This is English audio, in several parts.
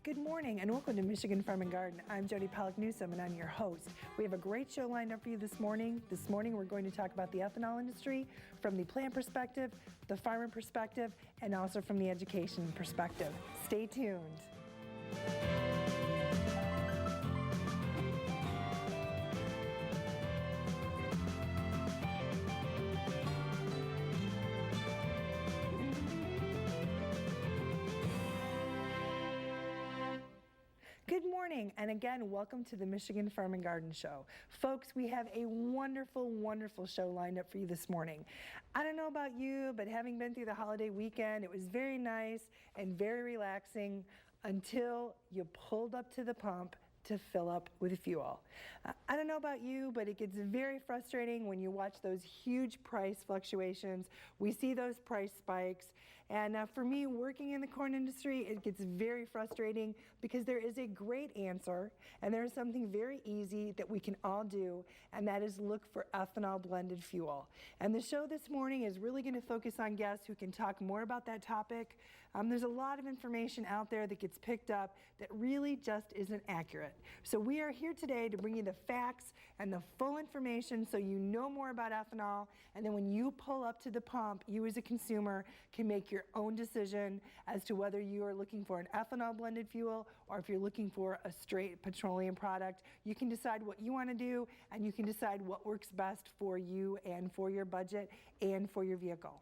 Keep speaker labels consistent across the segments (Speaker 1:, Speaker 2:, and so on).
Speaker 1: Good morning and welcome to Michigan Farm and Garden. I'm Jody Pollock-Newsome and I'm your host. We have a great show lined up for you this morning. This morning we're going to talk about the ethanol industry from the plant perspective, the farmer perspective, and also from the education perspective. Stay tuned. Good morning, and again, welcome to the Michigan Farm and Garden Show. Folks, we have a wonderful, wonderful show lined up for you this morning. I don't know about you, but having been through the holiday weekend, it was very nice and very relaxing until you pulled up to the pump to fill up with fuel. I don't know about you, but it gets very frustrating when you watch those huge price fluctuations. We see those price spikes. And for me, working in the corn industry, it gets very frustrating because there is a great answer and there is something very easy that we can all do, and that is look for ethanol blended fuel. And the show this morning is really going to focus on guests who can talk more about that topic. There's a lot of information out there that gets picked up that really just isn't accurate. So we are here today to bring you the facts and the full information so you know more about ethanol, and then when you pull up to the pump, you as a consumer can make your own decision as to whether you are looking for an ethanol blended fuel or if you're looking for a straight petroleum product. You can decide what you want to do, and you can decide what works best for you and for your budget and for your vehicle.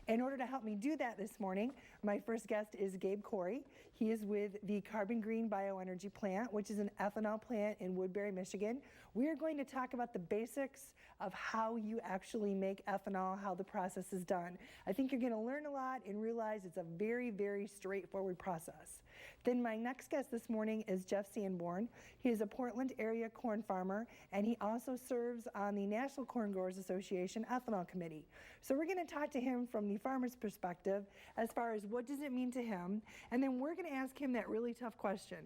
Speaker 1: In order to help me do that this morning, my first guest is Gabe Corey. He is with the Carbon Green BioEnergy plant, which is an ethanol plant in Woodbury, Michigan. We are going to talk about the basics of how you actually make ethanol, how the process is done. I think you're going to learn a lot and realize it's a very, very straightforward process. Then my next guest this morning is Jeff Sandborn. He is a Portland area corn farmer, and he also serves on the National Corn Growers Association Ethanol Committee. So we're going to talk to him from the farmer's perspective as far as what does it mean to him, and then we're going to ask him that really tough question.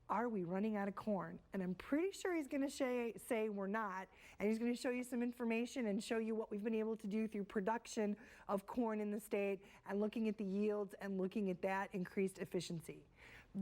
Speaker 1: Are we running out of corn? And I'm pretty sure he's going to say we're not, and he's going to show you some information and show you what we've been able to do through production of corn in the state and looking at the yields and looking at that increased efficiency.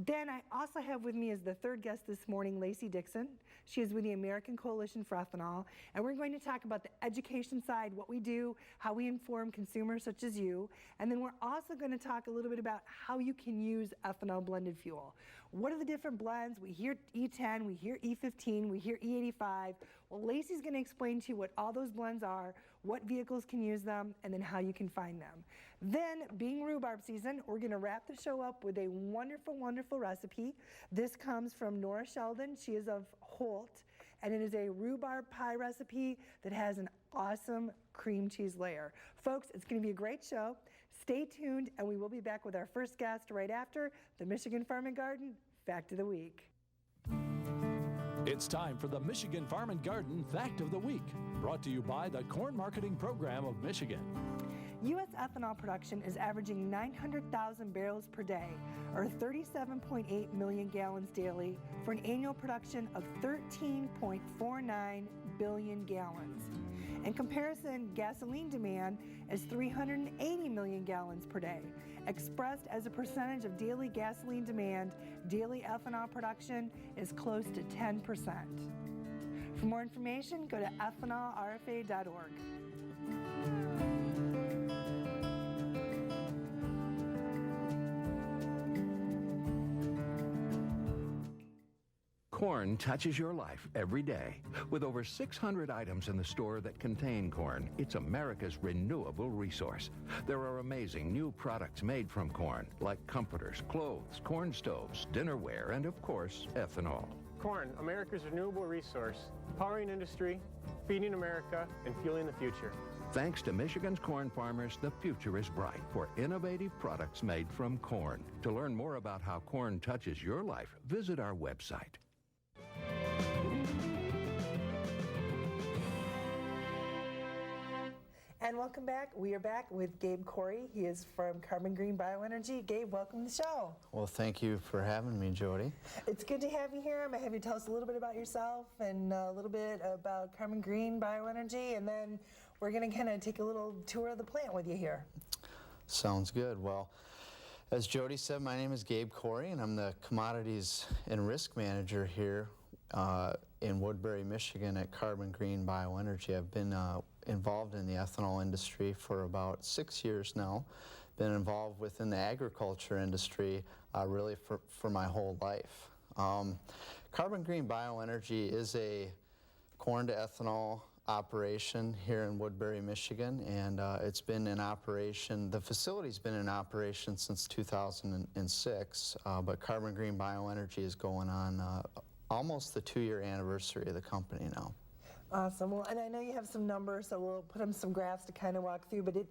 Speaker 1: Then I also have with me as the third guest this morning, Lacey Dixon. She is with the American Coalition for Ethanol, and we're going to talk about the education side, what we do, how we inform consumers such as you, and then we're also going to talk a little bit about how you can use ethanol blended fuel. What are the different blends? We hear E10, we hear E15, we hear E85. Well, Lacey's going to explain to you what all those blends are, what vehicles can use them, and then how you can find them. Then, being rhubarb season, we're going to wrap the show up with a wonderful, wonderful recipe. This comes from Nora Sheldon. She is of Holt, and it is a rhubarb pie recipe that has an awesome cream cheese layer. Folks, it's going to be a great show. Stay tuned, and we will be back with our first guest right after the Michigan Farm and Garden Fact of the Week.
Speaker 2: It's time for the Michigan Farm and Garden Fact of the Week, brought to you by the Corn Marketing Program of Michigan.
Speaker 1: U.S. ethanol production is averaging 900,000 barrels per day, or 37.8 million gallons daily, for an annual production of 13.49 billion gallons. In comparison, gasoline demand is 380 million gallons per day. Expressed as a percentage of daily gasoline demand, daily ethanol production is close to 10%. For more information, go to ethanolrfa.org.
Speaker 3: Corn touches your life every day. With over 600 items in the store that contain corn, it's America's renewable resource. There are amazing new products made from corn, like comforters, clothes, corn stoves, dinnerware, and of course, ethanol.
Speaker 4: Corn, America's renewable resource, powering industry, feeding America, and fueling the future.
Speaker 3: Thanks to Michigan's corn farmers, the future is bright for innovative products made from corn. To learn more about how corn touches your life, visit our website.
Speaker 1: And welcome back. We are back with Gabe Corey. He is from Carbon Green BioEnergy. Gabe, welcome to the show.
Speaker 5: Well, thank you for having me, Jody.
Speaker 1: It's good to have you here. I'm going to have you tell us a little bit about yourself and a little bit about Carbon Green BioEnergy, and then we're going to kind of take a little tour of the plant with you here.
Speaker 5: Sounds good. Well, As Jody said, my name is Gabe Corey, and I'm the Commodities and Risk Manager here in Woodbury, Michigan at Carbon Green BioEnergy. I've been involved in the ethanol industry for about 6 years now. Been involved within the agriculture industry really for my whole life. Carbon Green BioEnergy is a corn to ethanol operation here in Woodbury, Michigan, and it's been in operation, the facility's been in operation since 2006, but Carbon Green BioEnergy is going on almost the 2-year anniversary of the company now.
Speaker 1: Awesome. Well, and I know you have some numbers, so we'll put them some graphs to kind of walk through, but it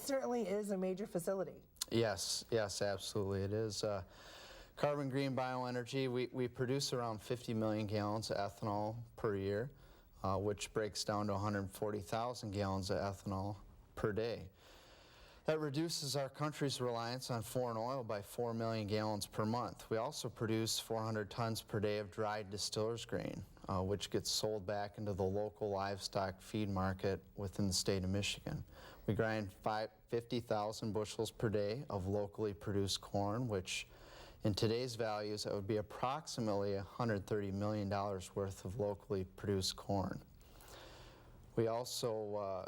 Speaker 1: certainly is a major facility.
Speaker 5: Yes, absolutely it is. Carbon Green BioEnergy, we produce around 50 million gallons of ethanol per year, which breaks down to 140,000 gallons of ethanol per day. That reduces our country's reliance on foreign oil by 4 million gallons per month. We also produce 400 tons per day of dried distiller's grain, which gets sold back into the local livestock feed market within the state of Michigan. We grind 50,000 bushels per day of locally produced corn, which in today's values, that would be approximately $130 million worth of locally produced corn. We also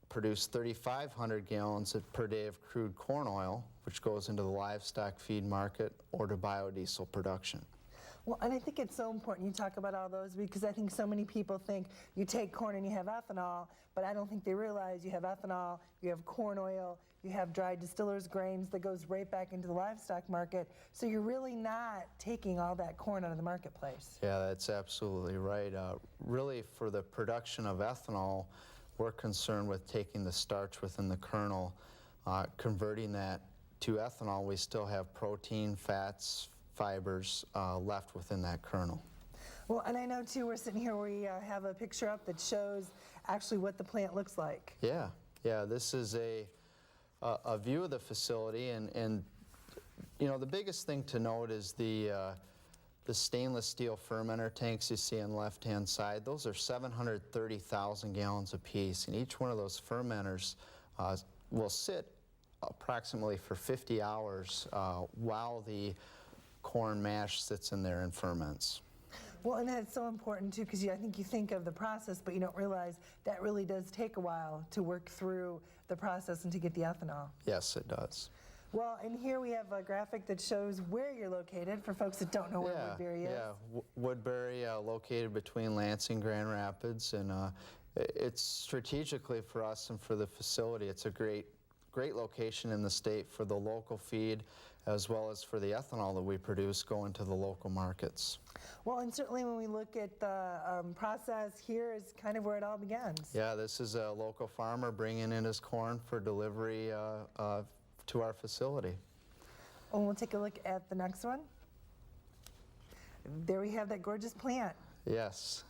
Speaker 5: produce 3,500 gallons per day of crude corn oil, which goes into the livestock feed market or to biodiesel production.
Speaker 1: Well, and I think it's so important you talk about all those, because I think so many people think you take corn and you have ethanol, but I don't think they realize you have ethanol, you have corn oil, you have dried distillers grains that goes right back into the livestock market. So you're really not taking all that corn out of the marketplace.
Speaker 5: Yeah, that's absolutely right. Really, for the production of ethanol, we're concerned with taking the starch within the kernel, converting that to ethanol. We still have protein, fats, fibers left within that kernel.
Speaker 1: Well, and I know too, we're sitting here, we have a picture up that shows actually what the plant looks like.
Speaker 5: Yeah, this is a view of the facility, and you know, the biggest thing to note is the stainless steel fermenter tanks you see on the left-hand side. Those are 730,000 gallons apiece, and each one of those fermenters will sit approximately for 50 hours while the corn mash sits in there and ferments.
Speaker 1: Well, and that's so important too, because I think you think of the process, but you don't realize that really does take a while to work through the process and to get the ethanol.
Speaker 5: Yes, it does.
Speaker 1: Well, and here we have a graphic that shows where you're located for folks that don't know where Woodbury is.
Speaker 5: Yeah, Woodbury, located between Lansing and Grand Rapids, and it's strategically for us and for the facility. It's a great location in the state for the local feed, as well as for the ethanol that we produce going to the local markets.
Speaker 1: Well, and certainly when we look at the process, here is kind of where it all begins.
Speaker 5: Yeah, this is a local farmer bringing in his corn for delivery to our facility.
Speaker 1: And we'll take a look at the next one. There we have that gorgeous plant.
Speaker 5: Yes.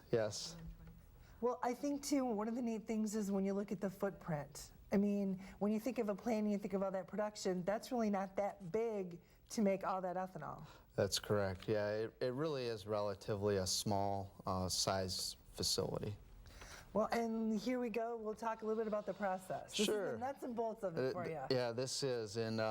Speaker 1: Well, I think too, one of the neat things is when you look at the footprint. I mean, when you think of a plant and you think of all that production, that's really not that big to make all that ethanol.
Speaker 5: That's correct. Yeah, it really is relatively a small size facility.
Speaker 1: Well, and here we go. We'll talk a little bit about the process. This is the nuts and bolts of it for you.
Speaker 5: Yeah, this is. And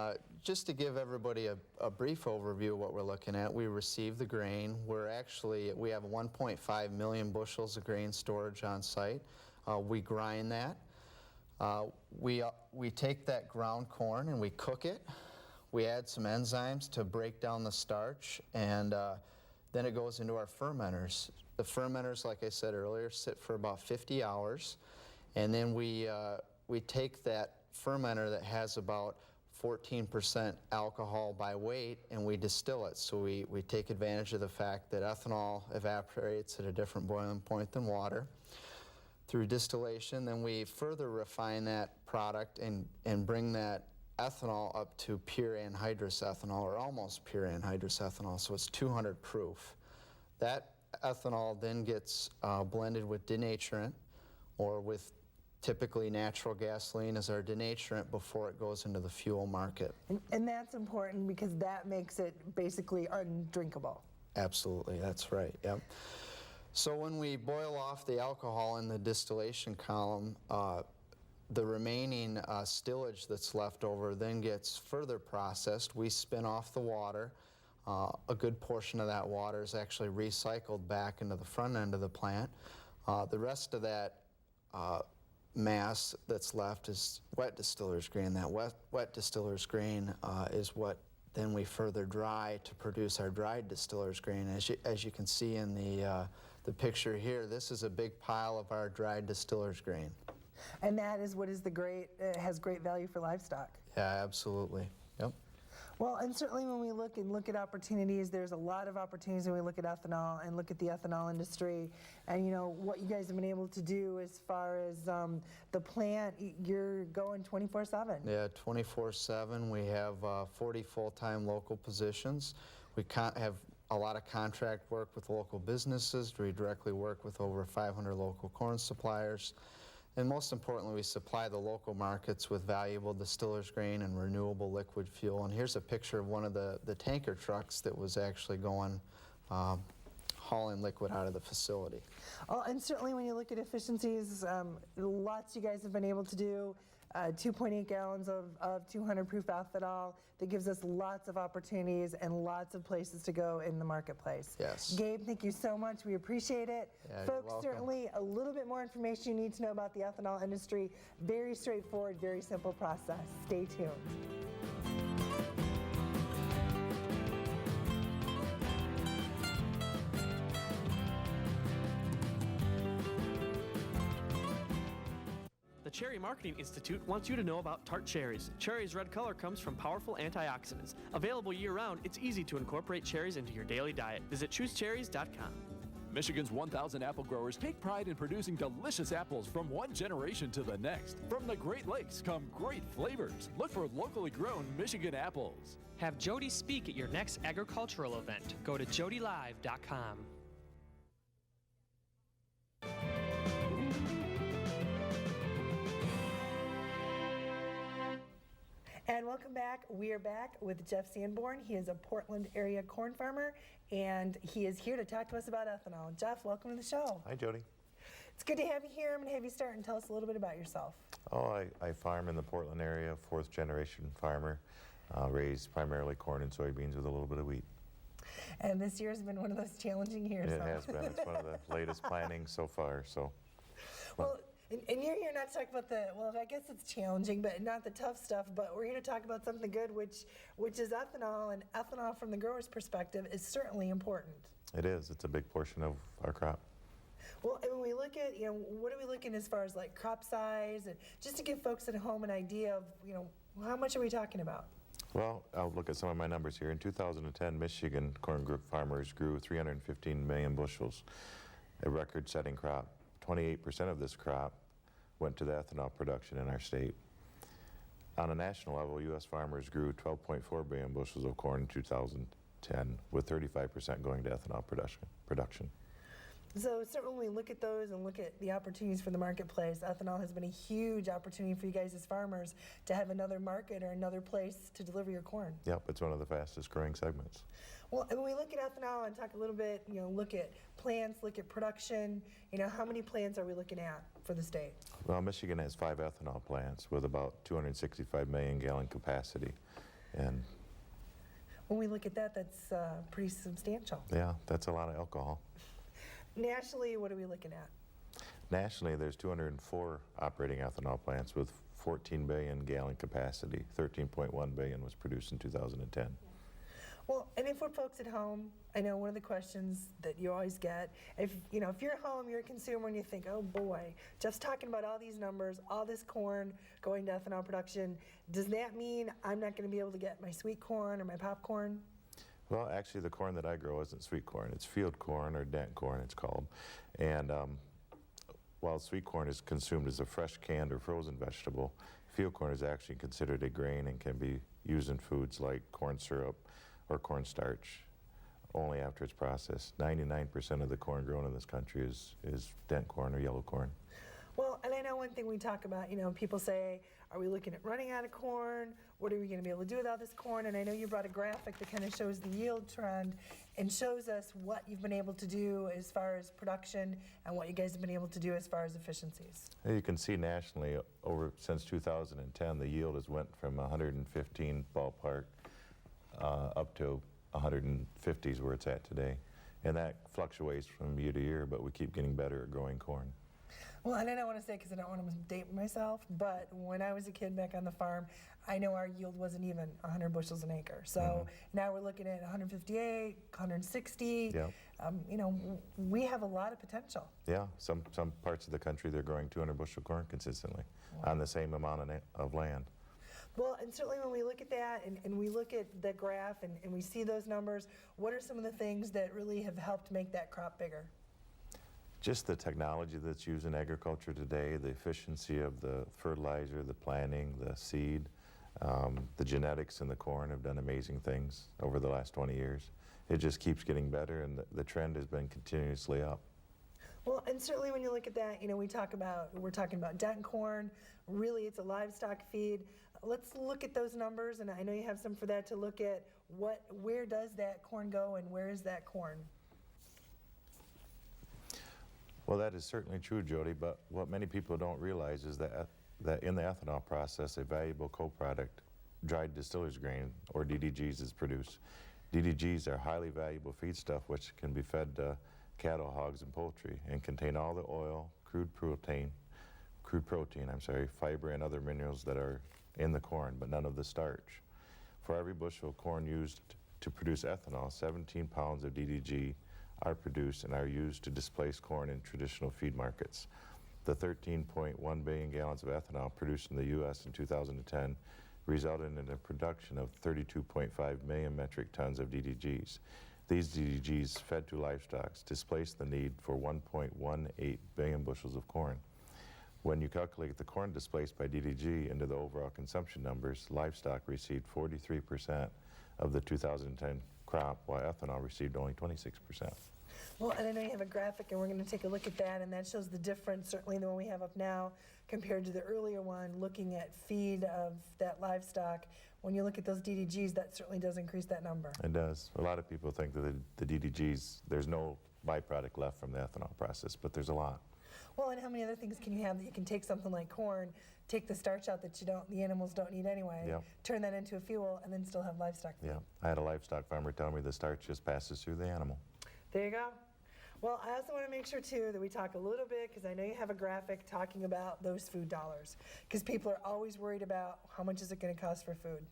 Speaker 5: just to give everybody a brief overview of what we're looking at, we receive the grain. We have 1.5 million bushels of grain storage on site. We grind that. We take that ground corn and we cook it. We add some enzymes to break down the starch, and then it goes into our fermenters. The fermenters, like I said earlier, sit for about 50 hours, and then we take that fermenter that has about 14% alcohol by weight, and we distill it. So we take advantage of the fact that ethanol evaporates at a different boiling point than water. Through distillation, then we further refine that product and bring that ethanol up to pure anhydrous ethanol, or almost pure anhydrous ethanol, so it's 200 proof. That ethanol then gets blended with denaturant, or with typically natural gasoline as our denaturant, before it goes into the fuel market.
Speaker 1: And that's important because that makes it basically undrinkable.
Speaker 5: Absolutely, that's right, yep. So when we boil off the alcohol in the distillation column, the remaining stillage that's left over then gets further processed. We spin off the water. A good portion of that water is actually recycled back into the front end of the plant. The rest of that mass that's left is wet distiller's grain. That wet distiller's grain is what then we further dry to produce our dried distiller's grain. As you can see in the picture here, this is a big pile of our dried distiller's grain.
Speaker 1: And that is what is has great value for livestock.
Speaker 5: Yeah, absolutely. Yep.
Speaker 1: Well, and certainly when we look at opportunities, there's a lot of opportunities when we look at ethanol and look at the ethanol industry, and what you guys have been able to do as far as the plant. You're going 24/7.
Speaker 5: Yeah, 24/7. We have 40 full-time local positions. We have a lot of contract work with local businesses. We directly work with over 500 local corn suppliers. And most importantly, we supply the local markets with valuable distiller's grain and renewable liquid fuel. And here's a picture of one of the tanker trucks that was actually going hauling liquid out of the facility.
Speaker 1: Oh, and certainly when you look at efficiencies, lots you guys have been able to do. 2.8 gallons of 200 proof ethanol. That gives us lots of opportunities and lots of places to go in the marketplace.
Speaker 5: Yes.
Speaker 1: Gabe, thank you so much. We appreciate it.
Speaker 5: Yeah, you're
Speaker 1: Folks,
Speaker 5: welcome.
Speaker 1: certainly a little bit more information you need to know about the ethanol industry. Very straightforward, very simple process. Stay tuned.
Speaker 6: The Cherry Marketing Institute wants you to know about tart cherries. Cherry's red color comes from powerful antioxidants. Available year-round, it's easy to incorporate cherries into your daily diet. Visit choosecherries.com.
Speaker 2: Michigan's 1,000 apple growers take pride in producing delicious apples from one generation to the next. From the Great Lakes come great flavors. Look for locally grown Michigan apples.
Speaker 7: Have Jody speak at your next agricultural event. Go to jodylive.com.
Speaker 1: And welcome back. We are back with Jeff Sandborn. He is a Portland area corn farmer, and he is here to talk to us about ethanol. Jeff, welcome to the show.
Speaker 8: Hi, Jody.
Speaker 1: It's good to have you here. I'm going to have you start and tell us a little bit about yourself.
Speaker 8: Oh, I farm in the Portland area, fourth generation farmer, raised primarily corn and soybeans with a little bit of wheat.
Speaker 1: And this year has been one of those challenging years.
Speaker 8: It has been. It's one of the latest plantings so far. So,
Speaker 1: Well, and you're here not to talk about I guess it's challenging, but not the tough stuff, but we're here to talk about something good, which is ethanol, and ethanol from the grower's perspective is certainly important.
Speaker 8: it is. It's a big portion of our crop.
Speaker 1: Well, and when we look at, what are we looking as far as like crop size, and just to give folks at home an idea of, how much are we talking about?
Speaker 8: Well, I'll look at some of my numbers here. In 2010, Michigan corn group farmers grew 315 million bushels, a record-setting crop. 28% of this crop went to the ethanol production in our state. On a national level, U.S. farmers grew 12.4 billion bushels of corn in 2010, with 35% going to ethanol production.
Speaker 1: So certainly when we look at those and look at the opportunities for the marketplace, ethanol has been a huge opportunity for you guys as farmers to have another market or another place to deliver your corn.
Speaker 8: Yep, it's one of the fastest growing segments.
Speaker 1: Well, and when we look at ethanol and talk a little bit, look at plants, look at production, how many plants are we looking at for the state?
Speaker 8: Well, Michigan has 5 ethanol plants with about 265 million gallon capacity. And
Speaker 1: When we look at that, that's pretty substantial.
Speaker 8: yeah, that's a lot of alcohol.
Speaker 1: Nationally, what are we looking at?
Speaker 8: Nationally, there's 204 operating ethanol plants with 14 billion gallon capacity. 13.1 billion was produced in 2010.
Speaker 1: Well, and if we're folks at home, I know one of the questions that you always get, if you're home, you're a consumer, and you think, oh boy, Jeff's talking about all these numbers, all this corn going to ethanol production, does that mean I'm not going to be able to get my sweet corn or my popcorn?
Speaker 8: Well, actually, the corn that I grow isn't sweet corn. It's field corn, or dent corn, it's called. And while sweet corn is consumed as a fresh canned or frozen vegetable, field corn is actually considered a grain and can be used in foods like corn syrup or cornstarch only after it's processed. 99% of the corn grown in this country is dent corn or yellow corn.
Speaker 1: Well, and I know know one thing we talk about, people say, are we looking at running out of corn? What are we going to be able to do without this corn? And I know you brought a graphic that kind of shows the yield trend and shows us what you've been able to do as far as production and what you guys have been able to do as far as efficiencies.
Speaker 8: You can see nationally, since 2010, the yield has went from 115 ballpark up to 150s where it's at today. And that fluctuates from year to year, but we keep getting better at growing corn.
Speaker 1: Well, and I don't want to say, because I don't want to date myself, but when I was a kid back on the farm, I know our yield wasn't even 100 bushels an acre. So now we're looking at 158, 160.
Speaker 8: Yep.
Speaker 1: We have a lot of potential.
Speaker 8: Yeah, some parts of the country, they're growing 200 bushel corn consistently on the same amount of land.
Speaker 1: Well, and certainly when we look at that and we look at the graph and we see those numbers, what are some of the things that really have helped make that crop bigger?
Speaker 8: Just the technology that's used in agriculture today, the efficiency of the fertilizer, the planting, the seed, the genetics in the corn have done amazing things over the last 20 years. It just keeps getting better, and the trend has been continuously up.
Speaker 1: Well, and certainly when you look at that, we're talking about dent corn. Really, it's a livestock feed. Let's look at those numbers, and I know you have some for that to look at. Where does that corn go, and where is that corn?
Speaker 8: Well, that is certainly true, Jody, but what many people don't realize is that in the ethanol process, a valuable co-product, dried distiller's grain, or DDGs, is produced. DDGs are highly valuable feedstuff which can be fed to cattle, hogs, and poultry, and contain all the oil, crude protein, fiber, and other minerals that are in the corn, but none of the starch. For every bushel of corn used to produce ethanol, 17 pounds of DDG are produced and are used to displace corn in traditional feed markets. The 13.1 billion gallons of ethanol produced in the U.S. in 2010 resulted in a production of 32.5 million metric tons of DDGs. These DDGs fed to livestock displaced the need for 1.18 billion bushels of corn. When you calculate the corn displaced by DDG into the overall consumption numbers, livestock received 43% of the 2010 crop, while ethanol received only 26%.
Speaker 1: Well, and I know you have a graphic, and we're going to take a look at that, and that shows the difference, certainly the one we have up now, compared to the earlier one, looking at feed of that livestock. When you look at those DDGs, that certainly does increase that number.
Speaker 8: It does. A lot of people think that the DDGs, there's no byproduct left from the ethanol process, but there's a lot.
Speaker 1: Well, and how many other things can you have that you can take something like corn, take the starch out that the animals don't need anyway, turn that into a fuel, and then still have livestock feed?
Speaker 8: Yeah, I had a livestock farmer tell me the starch just passes through the animal.
Speaker 1: There you go. Well, I also want to make sure, too, that we talk a little bit, because I know you have a graphic talking about those food dollars, because people are always worried about how much is it going to cost for food.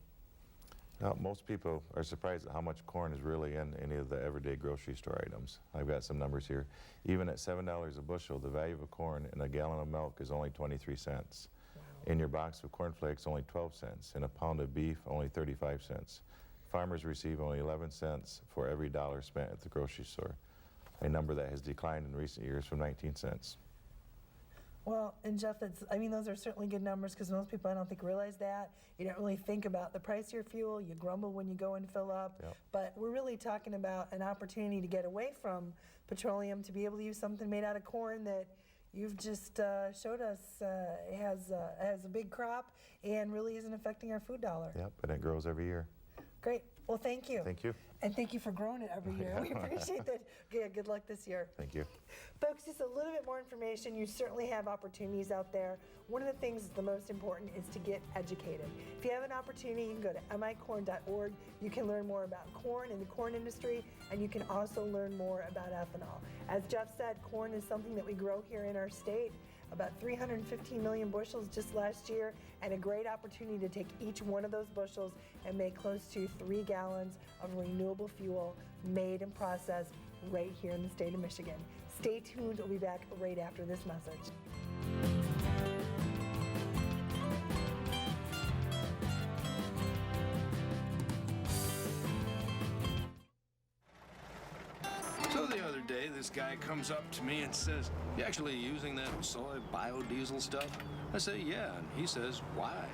Speaker 8: Most people are surprised at how much corn is really in any of the everyday grocery store items. I've got some numbers here. Even at $7 a bushel, the value of corn in a gallon of milk is only 23 cents. Wow. In your box of cornflakes, only 12 cents. In a pound of beef, only 35 cents. Farmers receive only 11 cents for every dollar spent at the grocery store, a number that has declined in recent years from 19 cents.
Speaker 1: Well, and Jeff, those are certainly good numbers, because most people, I don't think, realize that. You don't really think about the price of your fuel. You grumble when you go and fill up.
Speaker 8: Yep.
Speaker 1: But we're really talking about an opportunity to get away from petroleum, to be able to use something made out of corn that you've just showed us has a big crop and really isn't affecting our food dollar.
Speaker 8: Yep, and it grows every year.
Speaker 1: Great. Well, thank you.
Speaker 8: Thank you.
Speaker 1: And thank you for growing it every year. We appreciate that. Yeah, good luck this year.
Speaker 8: Thank you.
Speaker 1: Folks, just a little bit more information. You certainly have opportunities out there. One of the things that's the most important is to get educated. If you have an opportunity, you can go to micorn.org. You can learn more about corn and the corn industry, and you can also learn more about ethanol. As Jeff said, corn is something that we grow here in our state. About 315 million bushels just last year, and a great opportunity to take each one of those bushels and make close to 3 gallons of renewable fuel made and processed right here in the state of Michigan. Stay tuned. We'll be back right after this message.
Speaker 9: So the other day, this guy comes up to me and says, "You actually using that soy biodiesel stuff?" I say, "Yeah," and he says, "Why?"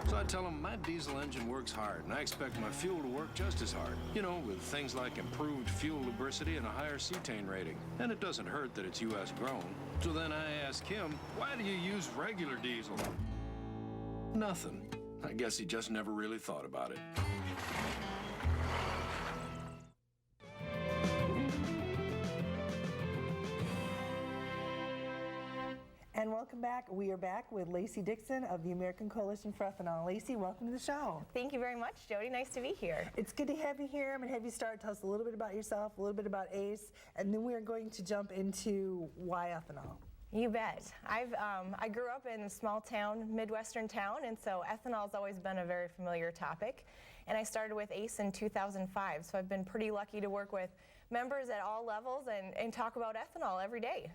Speaker 9: So I tell them my diesel engine works hard, and I expect my fuel to work just as hard. You know, with things like improved fuel lubricity and a higher cetane rating. And it doesn't hurt that it's U.S. grown. So then I ask him, why do you use regular diesel? Nothing. I guess he just never really thought about it.
Speaker 1: And welcome back. We are back with Lacey Dixon of the American Coalition for Ethanol. Lacey, welcome to the show.
Speaker 10: Thank you very much, Jody. Nice to be here.
Speaker 1: It's good to have you here. I'm going to have you start. Tell us a little bit about yourself, a little bit about ACE, and then we're going to jump into why ethanol.
Speaker 10: You bet. I grew up in a small town, Midwestern town, and so ethanol has always been a very familiar topic. And I started with ACE in 2005, so I've been pretty lucky to work with members at all levels and talk about ethanol every day.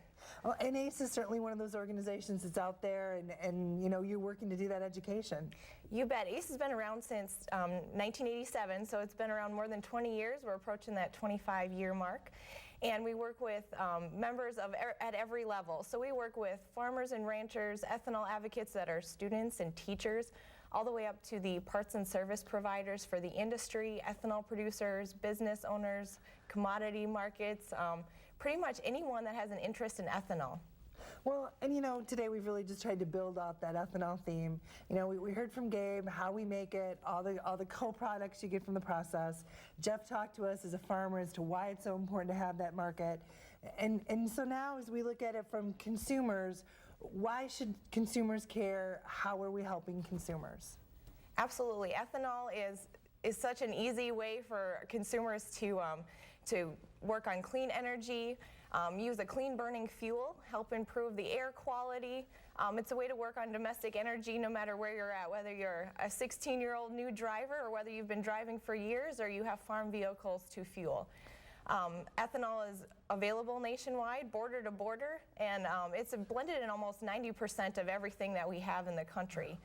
Speaker 1: Well, and ACE is certainly one of those organizations that's out there, and you know, you're working to do that education.
Speaker 10: You bet. ACE has been around since 1987, so it's been around more than 20 years. We're approaching that 25-year mark. And we work with members at every level. So we work with farmers and ranchers, ethanol advocates that are students and teachers, all the way up to the parts and service providers for the industry, ethanol producers, business owners, commodity markets, pretty much anyone that has an interest in ethanol.
Speaker 1: Well, and you know, today we've really just tried to build out that ethanol theme. You know, we heard from Gabe how we make it, all the co-products you get from the process. Jeff talked to us as a farmer as to why it's so important to have that market. And so now as we look at it from consumers, why should consumers care? How are we helping consumers?
Speaker 10: Absolutely. Ethanol is such an easy way for consumers to work on clean energy, use a clean burning fuel, help improve the air quality. It's a way to work on domestic energy no matter where you're at, whether you're a 16-year-old new driver or whether you've been driving for years or you have farm vehicles to fuel. Ethanol is available nationwide, border to border, and it's blended in almost 90% of everything that we have in the country.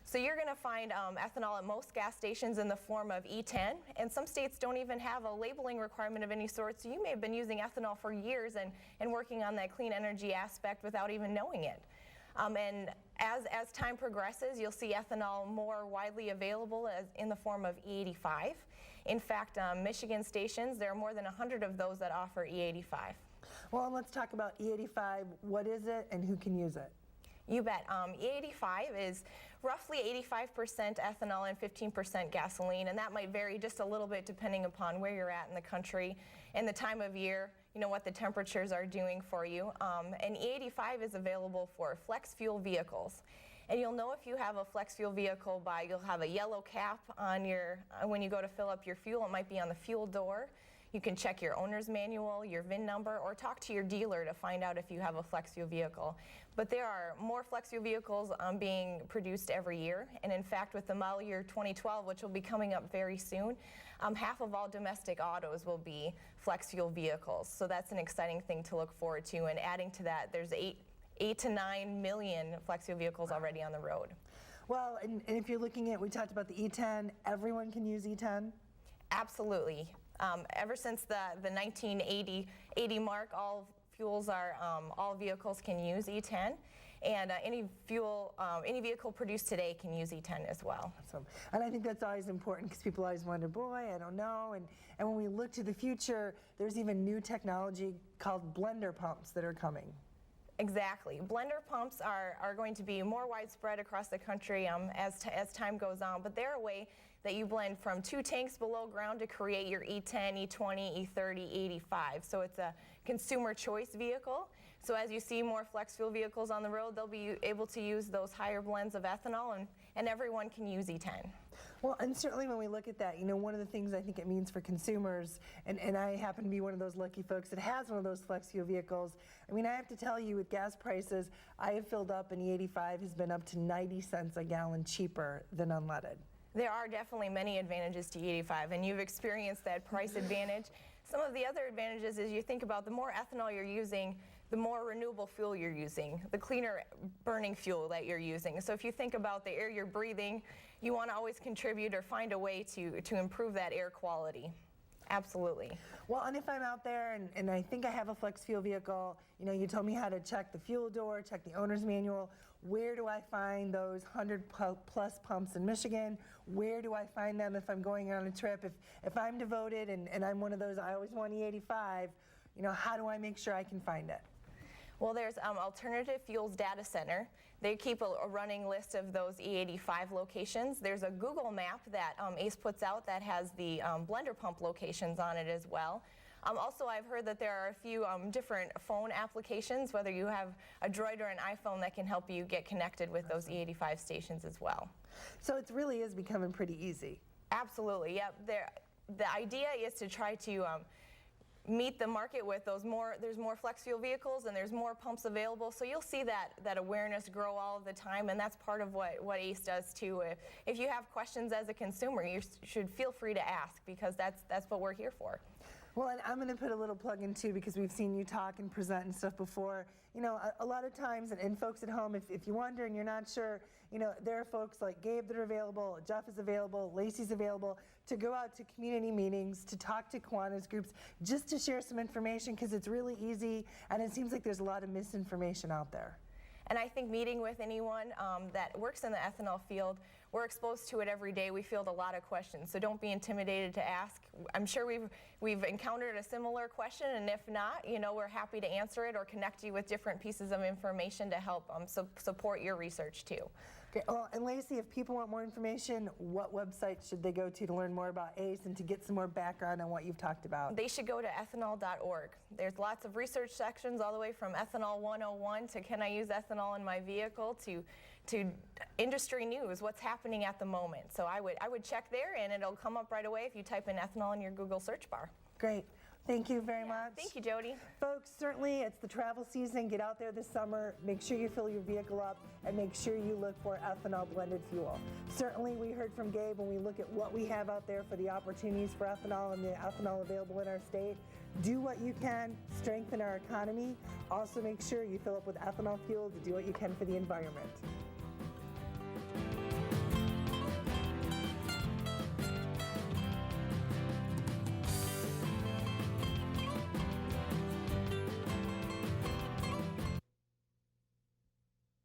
Speaker 10: So you're going to find ethanol at most gas stations in the form of E10, and some states don't even have a labeling requirement of any sort, so you may have been using ethanol for years and working on that clean energy aspect without even knowing it. And as time progresses, you'll see ethanol more widely available in the form of E85. In fact, Michigan stations, there are more than 100 of those that offer E85.
Speaker 1: Well, let's talk about E85. What is it and who can use it?
Speaker 10: You bet. E85 is roughly 85% ethanol and 15% gasoline, and that might vary just a little bit depending upon where you're at in the country and the time of year, you know, what the temperatures are doing for you. And E85 is available for flex fuel vehicles. And you'll know if you have a flex fuel vehicle by you'll have a yellow cap on your, when you go to fill up your fuel, it might be on the fuel door. You can check your owner's manual, your VIN number, or talk to your dealer to find out if you have a flex fuel vehicle. But there are more flex fuel vehicles being produced every year. And in fact, with the model year 2012, which will be coming up very soon, half of all domestic autos will be flex fuel vehicles. So that's an exciting thing to look forward to. And adding to that, there's 8 to 9 million flex fuel vehicles already on the road.
Speaker 1: Well, and if you're looking at, we talked about the E10, everyone can use E10?
Speaker 10: Absolutely. Ever since the 1980 mark, all fuels are, all vehicles can use E10, and any vehicle produced today can use E10 as well.
Speaker 1: Awesome. And I think that's always important because people always wonder, boy, I don't know. And when we look to the future, there's even new technology called blender pumps that are coming.
Speaker 10: Exactly. Blender pumps are going to be more widespread across the country as time goes on, but they're a way that you blend from 2 tanks below ground to create your E10, E20, E30, E85. So it's a consumer choice vehicle. So as you see more flex fuel vehicles on the road, they'll be able to use those higher blends of ethanol, and everyone can use E10.
Speaker 1: Well, and certainly when we look at that, you know, one of the things I think it means for consumers, and I happen to be one of those lucky folks that has one of those flex fuel vehicles. I mean, I have to tell you, with gas prices, I have filled up, and E85 has been up to 90 cents a gallon cheaper than unleaded.
Speaker 10: There are definitely many advantages to E85, and you've experienced that price advantage. Some of the other advantages is you think about the more ethanol you're using, the more renewable fuel you're using, the cleaner burning fuel that you're using. So if you think about the air you're breathing, you want to always contribute or find a way to improve that air quality. Absolutely.
Speaker 1: Well, and if I'm out there and I think I have a flex fuel vehicle, you know, you told me how to check the fuel door, check the owner's manual. Where do I find those 100 plus pumps in Michigan? Where do I find them if I'm going on a trip? If I'm devoted and I'm one of those, I always want E85, you know, how do I make sure I can find it?
Speaker 10: Well, there's Alternative Fuels Data Center. They keep a running list of those E85 locations. There's a Google map that ACE puts out that has the blender pump locations on it as well. Also, I've heard that there are a few different phone applications, whether you have a Droid or an iPhone, that can help you get connected with those E85 stations as well.
Speaker 1: So it really is becoming pretty easy.
Speaker 10: Absolutely, yep. The idea is to try to meet the market with there's more flex fuel vehicles and there's more pumps available, so you'll see that awareness grow all of the time, and that's part of what ACE does too. If you have questions as a consumer, you should feel free to ask, because that's what we're here for.
Speaker 1: Well, and I'm going to put a little plug in too, because we've seen you talk and present and stuff before. You know, a lot of times, and folks at home, if you wonder and you're not sure, you know, there are folks like Gabe that are available, Jeff is available, Lacey's available to go out to community meetings, to talk to Kiwanis groups, just to share some information, because it's really easy, and it seems like there's a lot of misinformation out there.
Speaker 10: And I think meeting with anyone that works in the ethanol field, we're exposed to it every day. We field a lot of questions, so don't be intimidated to ask. I'm sure we've encountered a similar question, and if not, you know, we're happy to answer it or connect you with different pieces of information to help support your research too.
Speaker 1: Okay, well, and Lacey, if people want more information, what website should they go to learn more about ACE and to get some more background on what you've talked about?
Speaker 10: They should go to ethanol.org. There's lots of research sections, all the way from Ethanol 101 to Can I Use Ethanol in My Vehicle to industry news, what's happening at the moment. So I would check there, and it'll come up right away if you type in ethanol in your Google search bar.
Speaker 1: Great. Thank you very much.
Speaker 10: Thank you, Jody.
Speaker 1: Folks, certainly it's the travel season. Get out there this summer. Make sure you fill your vehicle up, and make sure you look for ethanol blended fuel. Certainly, we heard from Gabe when we look at what we have out there for the opportunities for ethanol and the ethanol available in our state. Do what you can, strengthen our economy. Also, make sure you fill up with ethanol fuel to do what you can for the environment.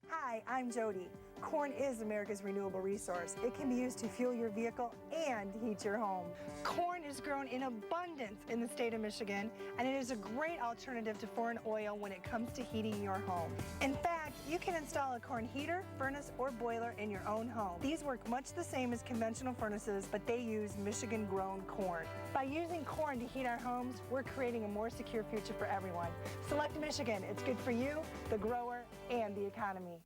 Speaker 1: Hi, I'm Jody. Corn is America's renewable resource. It can be used to fuel your vehicle and heat your home. Corn is grown in abundance in the state of Michigan, and it is a great alternative to foreign oil when it comes to heating your home. In fact, you can install a corn heater, furnace, or boiler in your own home. These work much the same as conventional furnaces, but they use Michigan-grown corn. By using corn to heat our homes, we're creating a more secure future for everyone. Select Michigan. It's good for you, the grower, and the economy.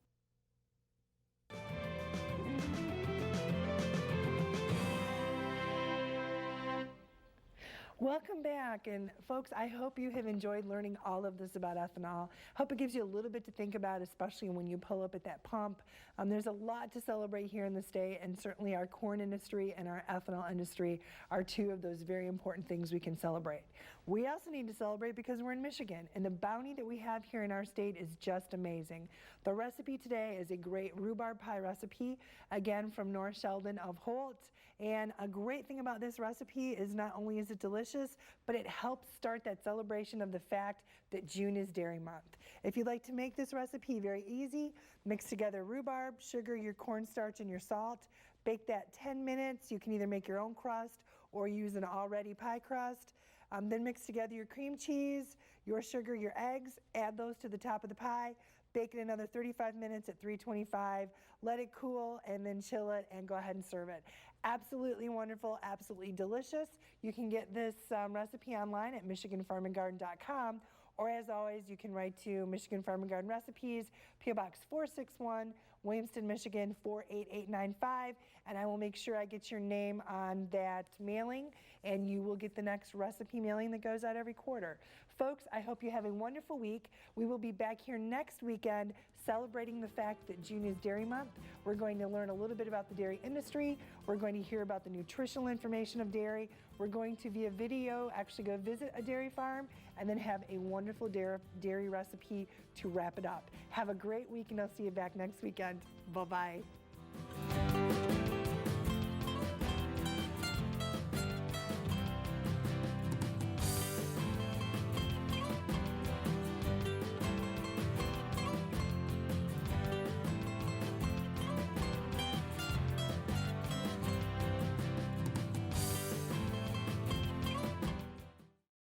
Speaker 1: Welcome back, and folks, I hope you have enjoyed learning all of this about ethanol. Hope it gives you a little bit to think about, especially when you pull up at that pump. There's a lot to celebrate here in the state, and certainly our corn industry and our ethanol industry are two of those very important things we can celebrate. We also need to celebrate because we're in Michigan, and the bounty that we have here in our state is just amazing. The recipe today is a great rhubarb pie recipe, again from Nora Sheldon of Holt. And a great thing about this recipe is not only is it delicious, but it helps start that celebration of the fact that June is Dairy Month. If you'd like to make this recipe very easy, mix together rhubarb, sugar, your cornstarch, and your salt. Bake that 10 minutes. You can either make your own crust or use an already pie crust. Then mix together your cream cheese, your sugar, your eggs, add those to the top of the pie. Bake it another 35 minutes at 325, let it cool, and then chill it and go ahead and serve it. Absolutely wonderful, absolutely delicious. You can get this recipe online at MichiganFarmingGarden.com, or as always, you can write to Michigan Farm and Garden Recipes, P.O. Box 461, Williamston, Michigan 48895, and I will make sure I get your name on that mailing, and you will get the next recipe mailing that goes out every quarter. Folks, I hope you have a wonderful week. We will be back here next weekend celebrating the fact that June is Dairy Month. We're going to learn a little bit about the dairy industry. We're going to hear about the nutritional information of dairy. We're going to, via video, actually go visit a dairy farm and then have a wonderful dairy recipe to wrap it up. Have a great week, and I'll see you back next weekend. Bye-bye.